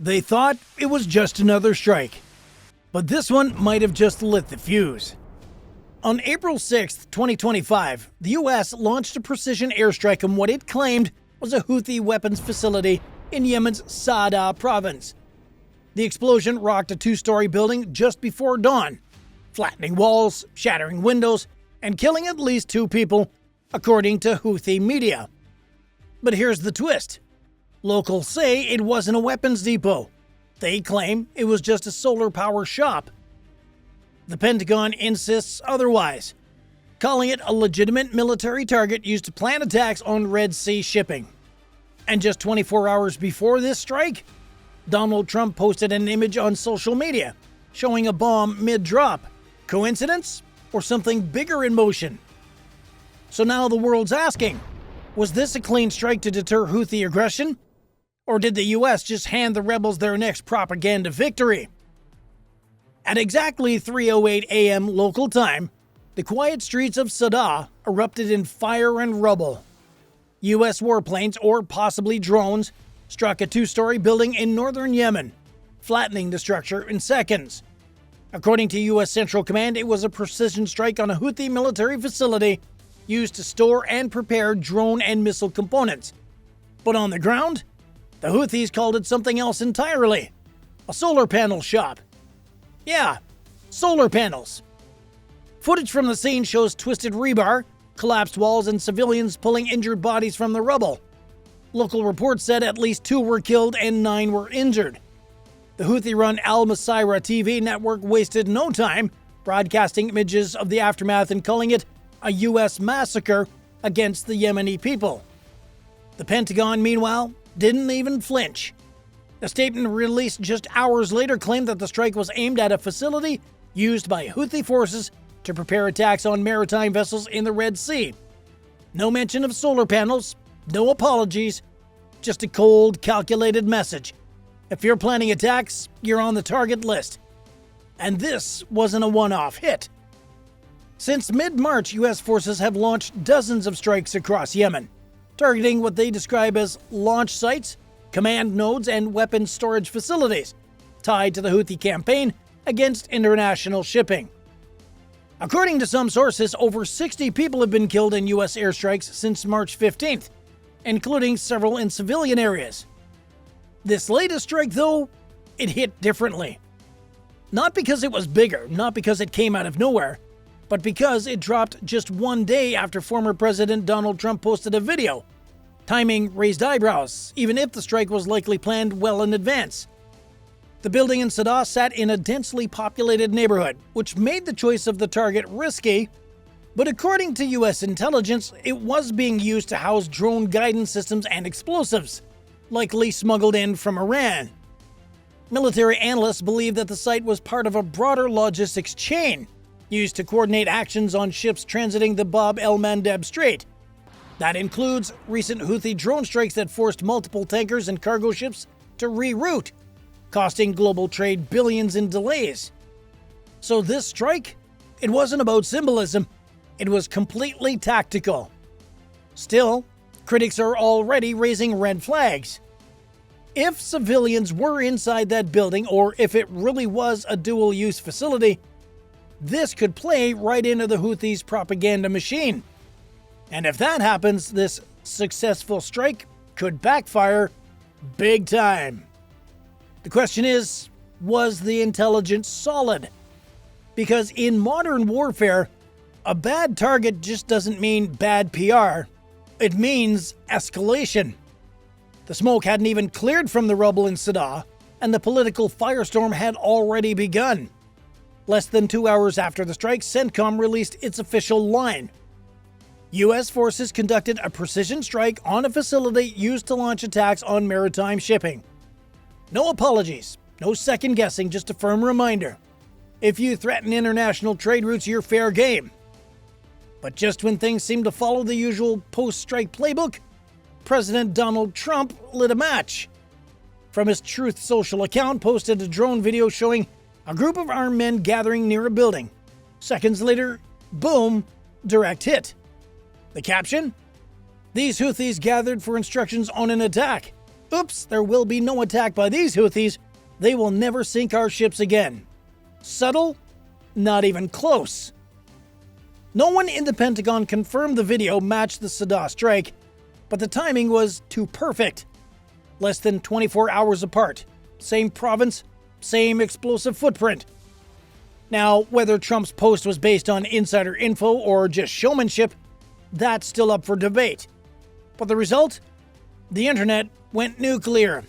They thought it was just another strike, but this one might have just lit the fuse. On April 6, 2025, the U.S. launched a precision airstrike on what it claimed was a Houthi weapons facility in Yemen's Sada province. The explosion rocked a two-story building just before dawn, flattening walls, shattering windows, and killing at least 2 people, according to Houthi media. But here's the twist. Locals say it wasn't a weapons depot. They claim it was just a solar power shop. The Pentagon insists otherwise, calling it a legitimate military target used to plan attacks on Red Sea shipping. And just 24 hours before this strike, Donald Trump posted an image on social media showing a bomb mid-drop. Coincidence? Or something bigger in motion? So now the world's asking, was this a clean strike to deter Houthi aggression? Or did the U.S. just hand the rebels their next propaganda victory? At exactly 3:08 a.m. local time, the quiet streets of Sada erupted in fire and rubble. U.S. warplanes, or possibly drones, struck a 2-story building in northern Yemen, flattening the structure in seconds. According to U.S. Central Command, it was a precision strike on a Houthi military facility used to store and prepare drone and missile components. But on the ground, the Houthis called it something else entirely. A solar panel shop. Yeah, solar panels. Footage from the scene shows twisted rebar, collapsed walls, and civilians pulling injured bodies from the rubble. Local reports said at least 2 were killed and 9 were injured. The Houthi-run Al Masirah TV network wasted no time broadcasting images of the aftermath and calling it a U.S. massacre against the Yemeni people. The Pentagon, meanwhile, didn't even flinch. A statement released just hours later claimed that the strike was aimed at a facility used by Houthi forces to prepare attacks on maritime vessels in the Red Sea. No mention of solar panels, no apologies, just a cold, calculated message. If you're planning attacks, you're on the target list. And this wasn't a one-off hit. Since mid-March, U.S. forces have launched dozens of strikes across Yemen, targeting what they describe as launch sites, command nodes, and weapons storage facilities tied to the Houthi campaign against international shipping. According to some sources, over 60 people have been killed in U.S. airstrikes since March 15th, including several in civilian areas. This latest strike, though, it hit differently. Not because it was bigger, not because it came out of nowhere, but because it dropped just one day after former President Donald Trump posted a video. Timing raised eyebrows, even if the strike was likely planned well in advance. The building in Sada sat in a densely populated neighborhood, which made the choice of the target risky, but according to U.S. intelligence, it was being used to house drone guidance systems and explosives, likely smuggled in from Iran. Military analysts believe that the site was part of a broader logistics chain used to coordinate actions on ships transiting the Bab el-Mandeb Strait. That includes recent Houthi drone strikes that forced multiple tankers and cargo ships to reroute, costing global trade billions in delays. So this strike, it wasn't about symbolism, it was completely tactical. Still, critics are already raising red flags. If civilians were inside that building, or if it really was a dual-use facility, this could play right into the Houthis' propaganda machine. And if that happens, this successful strike could backfire big time. The question is, was the intelligence solid? Because in modern warfare, a bad target just doesn't mean bad PR. It means escalation. The smoke hadn't even cleared from the rubble in Sada, and the political firestorm had already begun. Less than 2 hours after the strike, CENTCOM released its official line. U.S. forces conducted a precision strike on a facility used to launch attacks on maritime shipping. No apologies, no second guessing, just a firm reminder. If you threaten international trade routes, you're fair game. But just when things seemed to follow the usual post-strike playbook, President Donald Trump lit a match. From his Truth Social account, posted a drone video showing a group of armed men gathering near a building. Seconds later, boom, direct hit. The caption? These Houthis gathered for instructions on an attack. Oops, there will be no attack by these Houthis. They will never sink our ships again. Subtle? Not even close. No one in the Pentagon confirmed the video matched the Sada strike, but the timing was too perfect. Less than 24 hours apart. Same province, same explosive footprint. Now, whether Trump's post was based on insider info or just showmanship, that's still up for debate. But the result? The internet went nuclear.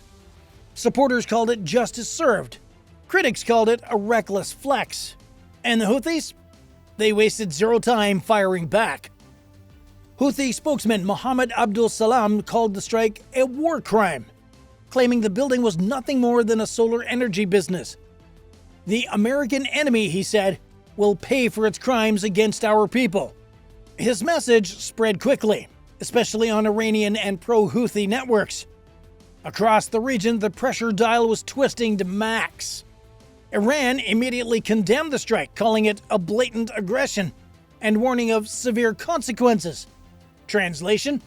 Supporters called it justice served. Critics called it a reckless flex. And the Houthis? They wasted zero time firing back. Houthi spokesman Mohammed Abdul Salam called the strike a war crime, claiming the building was nothing more than a solar energy business. The American enemy, he said, will pay for its crimes against our people. His message spread quickly, especially on Iranian and pro-Houthi networks. Across the region, the pressure dial was twisting to max. Iran immediately condemned the strike, calling it a blatant aggression and warning of severe consequences. Translation: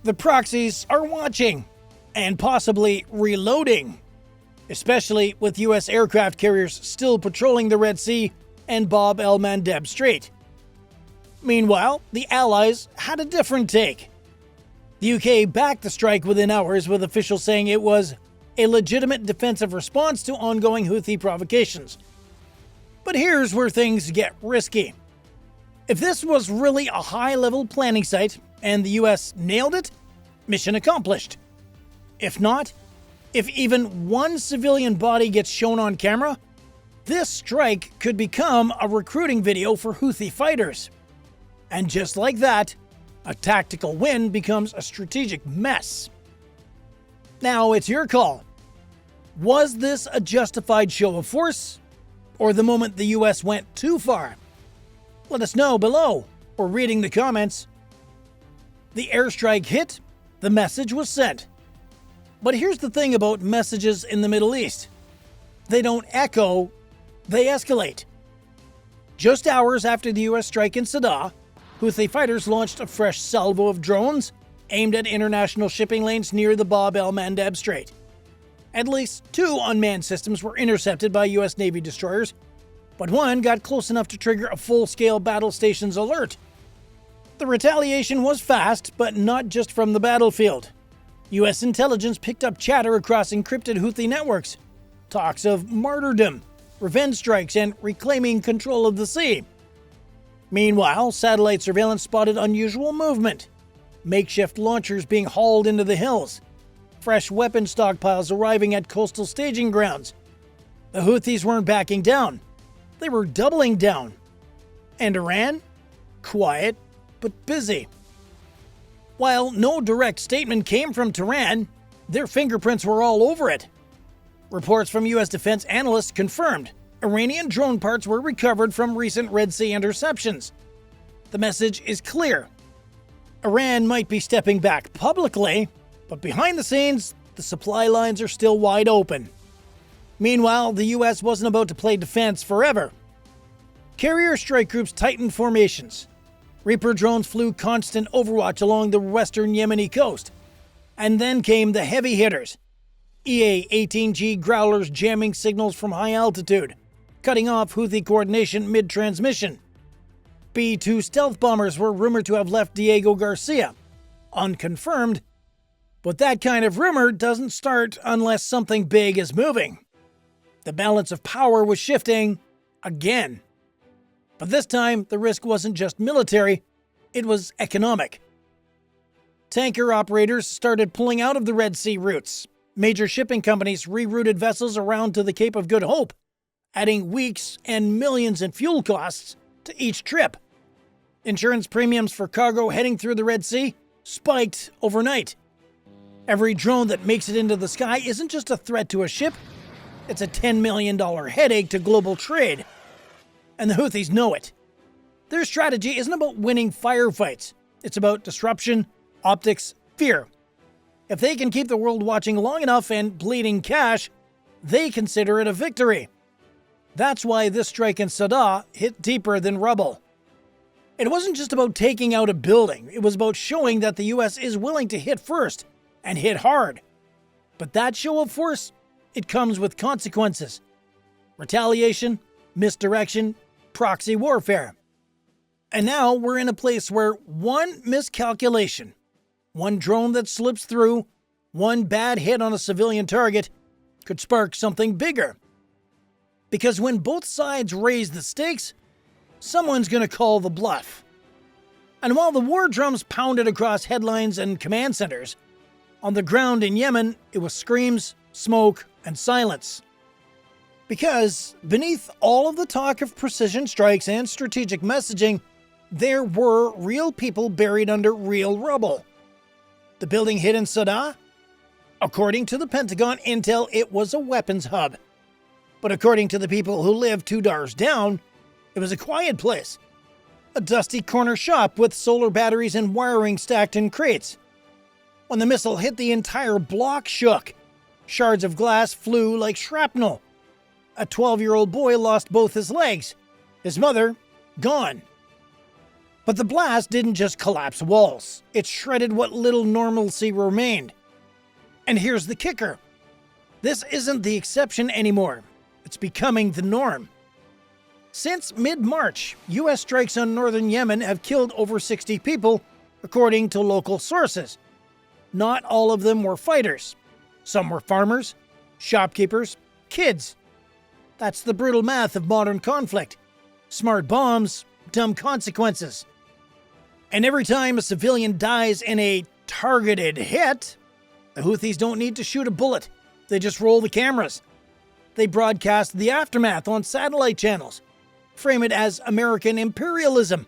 the proxies are watching and possibly reloading, especially with U.S. aircraft carriers still patrolling the Red Sea and Bab el-Mandeb Strait. Meanwhile, the Allies had a different take. The UK backed the strike within hours, with officials saying it was a legitimate defensive response to ongoing Houthi provocations. But here's where things get risky. If this was really a high-level planning site and the US nailed it, mission accomplished. If not, if even one civilian body gets shown on camera, this strike could become a recruiting video for Houthi fighters. And just like that, a tactical win becomes a strategic mess. Now it's your call. Was this a justified show of force, or the moment the US went too far? Let us know below, or reading the comments. The airstrike hit, the message was sent. But here's the thing about messages in the Middle East. They don't echo, they escalate. Just hours after the US strike in Sada, Houthi fighters launched a fresh salvo of drones aimed at international shipping lanes near the Bab el-Mandeb Strait. At least 2 unmanned systems were intercepted by US Navy destroyers, but one got close enough to trigger a full-scale battle stations alert. The retaliation was fast, but not just from the battlefield. US intelligence picked up chatter across encrypted Houthi networks, talks of martyrdom, revenge strikes, and reclaiming control of the sea. Meanwhile, satellite surveillance spotted unusual movement, makeshift launchers being hauled into the hills, fresh weapon stockpiles arriving at coastal staging grounds. The Houthis weren't backing down. They were doubling down. And Iran? Quiet, but busy. While no direct statement came from Tehran, their fingerprints were all over it. Reports from U.S. defense analysts confirmed Iranian drone parts were recovered from recent Red Sea interceptions. The message is clear. Iran might be stepping back publicly, but behind the scenes, the supply lines are still wide open. Meanwhile, the U.S. wasn't about to play defense forever. Carrier strike groups tightened formations. Reaper drones flew constant overwatch along the western Yemeni coast. And then came the heavy hitters. EA-18G Growlers jamming signals from high altitude, cutting off Houthi coordination mid-transmission. B-2 stealth bombers were rumored to have left Diego Garcia. Unconfirmed, but that kind of rumor doesn't start unless something big is moving. The balance of power was shifting again. But this time, the risk wasn't just military, it was economic. Tanker operators started pulling out of the Red Sea routes. Major shipping companies rerouted vessels around to the Cape of Good Hope, adding weeks and millions in fuel costs to each trip. Insurance premiums for cargo heading through the Red Sea spiked overnight. Every drone that makes it into the sky isn't just a threat to a ship, it's a $10 million headache to global trade. And the Houthis know it. Their strategy isn't about winning firefights, it's about disruption, optics, fear. If they can keep the world watching long enough and bleeding cash, they consider it a victory. That's why this strike in Sada hit deeper than rubble. It wasn't just about taking out a building, it was about showing that the US is willing to hit first, and hit hard. But that show of force, it comes with consequences. Retaliation, misdirection, proxy warfare. And now we're in a place where one miscalculation, one drone that slips through, one bad hit on a civilian target could spark something bigger. Because when both sides raise the stakes, someone's going to call the bluff. And while the war drums pounded across headlines and command centers, on the ground in Yemen, it was screams, smoke, and silence. Because beneath all of the talk of precision strikes and strategic messaging, there were real people buried under real rubble. The building hit in Sada? According to the Pentagon intel, it was a weapons hub. But according to the people who lived 2 doors down, it was a quiet place. A dusty corner shop with solar batteries and wiring stacked in crates. When the missile hit, the entire block shook. Shards of glass flew like shrapnel. A 12-year-old boy lost both his legs. His mother, gone. But the blast didn't just collapse walls. It shredded what little normalcy remained. And here's the kicker. This isn't the exception anymore. It's becoming the norm. Since mid-March, U.S. strikes on northern Yemen have killed over 60 people, according to local sources. Not all of them were fighters. Some were farmers, shopkeepers, kids. That's the brutal math of modern conflict. Smart bombs, dumb consequences. And every time a civilian dies in a targeted hit, the Houthis don't need to shoot a bullet. They just roll the cameras. They broadcast the aftermath on satellite channels, frame it as American imperialism,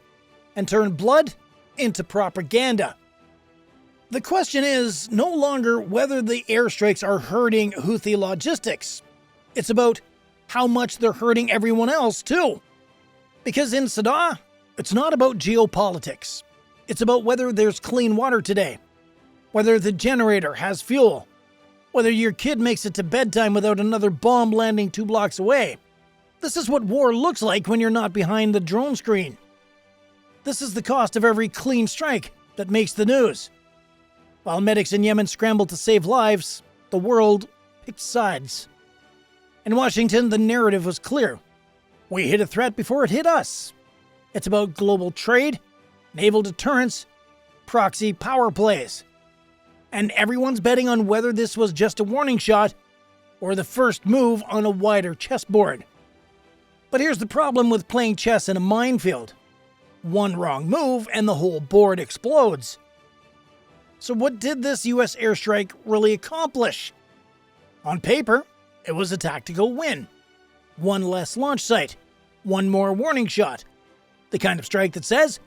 and turn blood into propaganda. The question is no longer whether the airstrikes are hurting Houthi logistics. It's about how much they're hurting everyone else too. Because in Sada, it's not about geopolitics. It's about whether there's clean water today, whether the generator has fuel, whether your kid makes it to bedtime without another bomb landing 2 blocks away. This is what war looks like when you're not behind the drone screen. This is the cost of every clean strike that makes the news. While medics in Yemen scrambled to save lives, the world picked sides. In Washington, the narrative was clear. We hit a threat before it hit us. It's about global trade, naval deterrence, proxy power plays. And everyone's betting on whether this was just a warning shot or the first move on a wider chessboard. But here's the problem with playing chess in a minefield. One wrong move and the whole board explodes. So what did this U.S. airstrike really accomplish? On paper, it was a tactical win. One less launch site. One more warning shot. The kind of strike that says,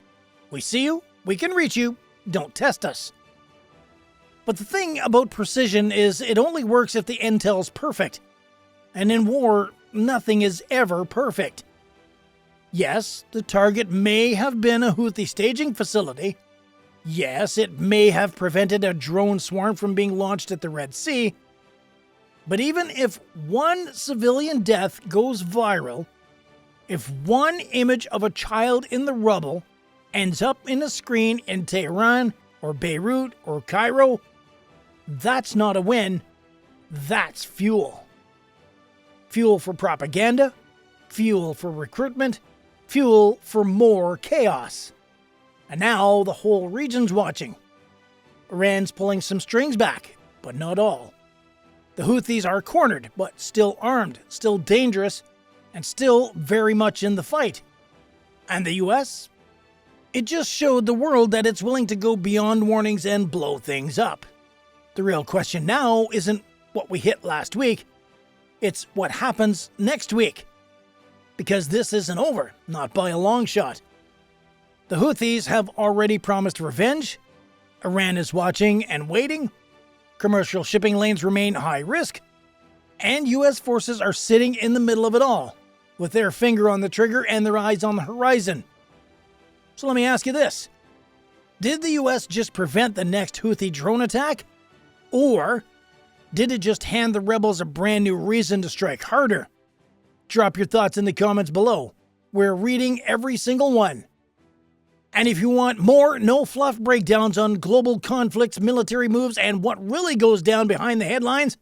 we see you, we can reach you, don't test us. But the thing about precision is it only works if the intel's perfect. And in war, nothing is ever perfect. Yes, the target may have been a Houthi staging facility. Yes, it may have prevented a drone swarm from being launched at the Red Sea. But even if one civilian death goes viral, if one image of a child in the rubble ends up in a screen in Tehran or Beirut or Cairo, that's not a win, that's fuel. Fuel for propaganda, fuel for recruitment, fuel for more chaos. And now the whole region's watching. Iran's pulling some strings back, but not all. The Houthis are cornered, but still armed, still dangerous, and still very much in the fight. And the US? It just showed the world that it's willing to go beyond warnings and blow things up. The real question now isn't what we hit last week, it's what happens next week. Because this isn't over, not by a long shot. The Houthis have already promised revenge, Iran is watching and waiting, commercial shipping lanes remain high risk, and US forces are sitting in the middle of it all, with their finger on the trigger and their eyes on the horizon. So let me ask you this. Did the US just prevent the next Houthi drone attack? Or did it just hand the rebels a brand new reason to strike harder? Drop your thoughts in the comments below. We're reading every single one. And if you want more no-fluff breakdowns on global conflicts, military moves, and what really goes down behind the headlines,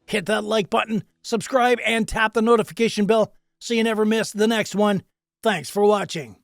hit that like button, subscribe, and tap the notification bell so you never miss the next one. Thanks for watching.